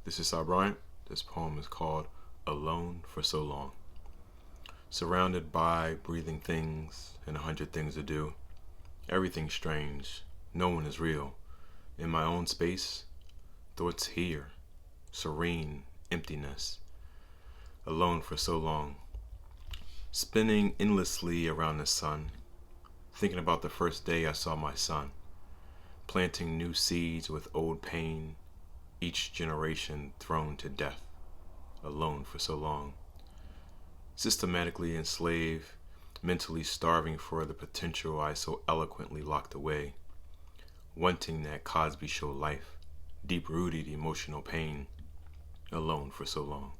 This is Cy Bryant. This poem is called Alone for So Long. Surrounded by breathing things and 100 things to do. Everything's strange. No one is real. In my own space, thoughts here. Serene emptiness. Alone for so long. Spinning endlessly around the sun. Thinking about the first day I saw my son. Planting new seeds with old pain. Each generation thrown to death. Alone for so long. Systematically enslaved, mentally starving for the potential I so eloquently locked away, wanting that Cosby Show life, deep-rooted emotional pain, alone for so long.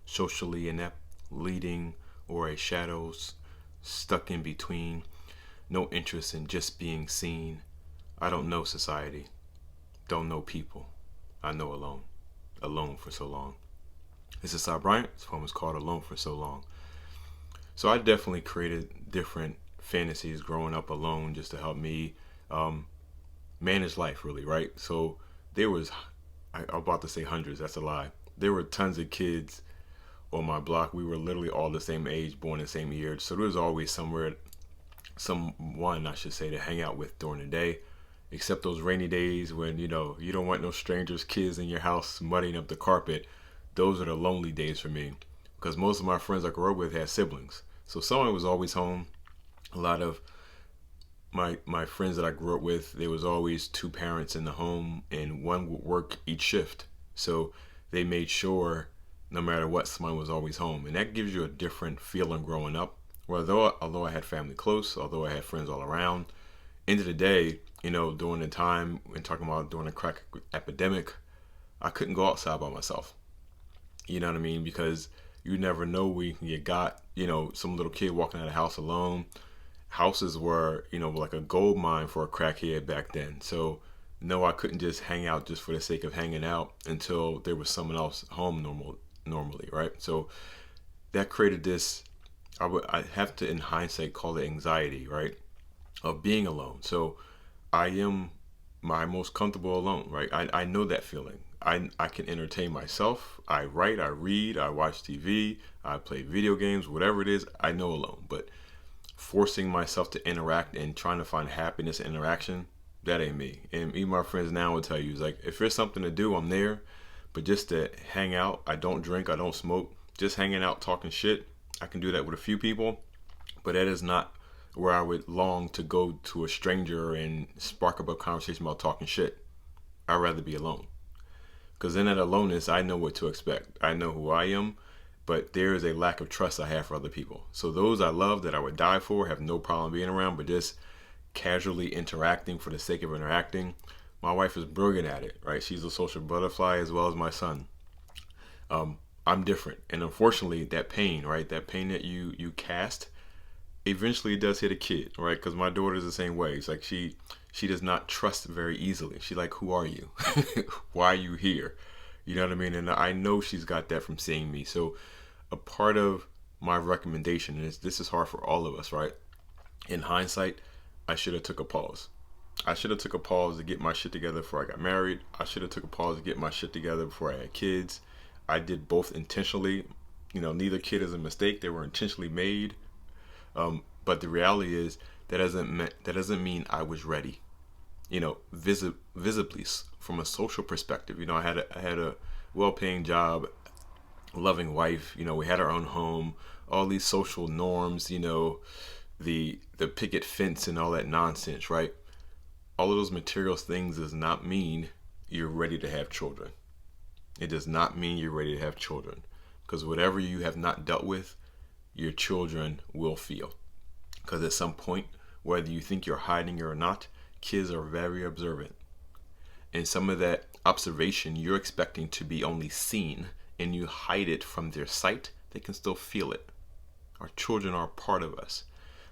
Socially inept, leading, or a shadows stuck in between, no interest in just being seen. I don't know society, don't know people, I know alone for so long. This is Cy Bryant. This poem is called Alone for So Long. So I definitely created different fantasies growing up alone just to help me manage life, really, right? So there was, I'm about to say hundreds, that's a lie. There were tons of kids on my block. We were literally all the same age, born the same year. So there was always someone, I should say, to hang out with during the day. Except those rainy days when, you don't want no strangers, kids in your house muddying up the carpet. Those are the lonely days for me, because most of my friends I grew up with had siblings. So someone was always home. A lot of my friends that I grew up with, there was always two parents in the home, and one would work each shift. So they made sure no matter what, someone was always home. And that gives you a different feeling growing up. Well, although I had family close, although I had friends all around, end of the day, during the time, when talking about during the crack epidemic, I couldn't go outside by myself. You know what I mean? Because you never know where you can get got. Some little kid walking out of the house alone. Houses were, like a gold mine for a crackhead back then. So, no, I couldn't just hang out just for the sake of hanging out until there was someone else home normally, right? So that created this, I have to, in hindsight, call it anxiety, right? Of being alone. So I am my most comfortable alone, right? I know that feeling. I can entertain myself. I write, I read, I watch TV, I play video games, whatever it is, I know alone. But forcing myself to interact and trying to find happiness in interaction, that ain't me. And even my friends now will tell you, it's like, if there's something to do, I'm there. But just to hang out, I don't drink, I don't smoke, just hanging out, talking shit, I can do that with a few people. But that is not where I would long to go to a stranger and spark up a conversation about talking shit. I'd rather be alone. Because in that aloneness, I know what to expect. I know who I am, but there is a lack of trust I have for other people. So those I love that I would die for have no problem being around, but just casually interacting for the sake of interacting. My wife is brilliant at it, right? She's a social butterfly as well as my son. I'm different. And unfortunately, that pain, right? That pain that you cast eventually does hit a kid, right? Because my daughter's the same way. It's like she does not trust very easily. She's like, who are you? Why are you here? You know what I mean? And I know she's got that from seeing me. So a part of my recommendation is, this is hard for all of us, right? In hindsight, I should have took a pause. I should have took a pause to get my shit together before I got married. I should have took a pause to get my shit together before I had kids. I did both intentionally. Neither kid is a mistake. They were intentionally made. But the reality is that doesn't mean I was ready. Visibly from a social perspective. I had a well-paying job, loving wife. We had our own home. All these social norms. The picket fence and all that nonsense, right? All of those material things does not mean you're ready to have children. It does not mean you're ready to have children, because whatever you have not dealt with, your children will feel. Because at some point, whether you think you're hiding or not, kids are very observant. And some of that observation you're expecting to be only seen, and you hide it from their sight, they can still feel it. Our children are a part of us.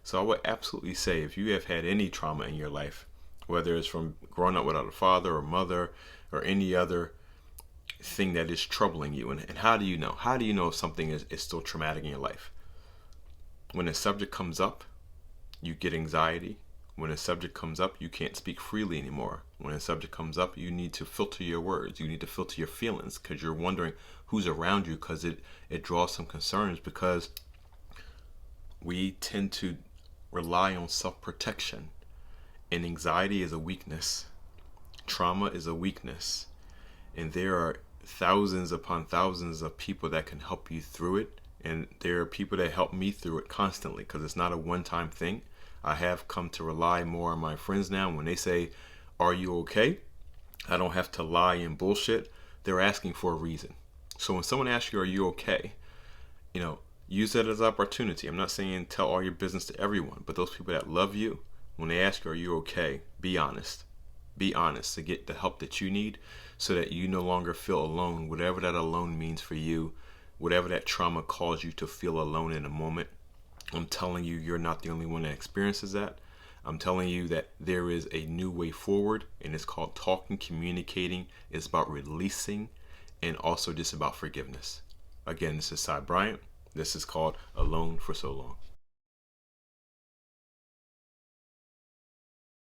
So I would absolutely say, if you have had any trauma in your life, whether it's from growing up without a father or mother or any other thing that is troubling you, and how do you know? How do you know if something is still traumatic in your life? When a subject comes up, you get anxiety, When a subject comes up, you can't speak freely anymore. When a subject comes up, you need to filter your words. You need to filter your feelings because you're wondering who's around you, because it draws some concerns, because we tend to rely on self-protection. And anxiety is a weakness. Trauma is a weakness. And there are thousands upon thousands of people that can help you through it. And there are people that help me through it constantly, because it's not a one-time thing. I have come to rely more on my friends now. When they say, "Are you okay?" I don't have to lie and bullshit. They're asking for a reason. So when someone asks you, "Are you okay?" use that as an opportunity. I'm not saying tell all your business to everyone, but those people that love you, when they ask you, "Are you okay?" be honest. Be honest to get the help that you need, so that you no longer feel alone, whatever that alone means for you, whatever that trauma caused you to feel alone in a moment. I'm telling you, you're not the only one that experiences that. I'm telling you that there is a new way forward, and it's called talking, communicating. It's about releasing, and also just about forgiveness. Again, this is Cy Bryant. This is called Alone for So Long.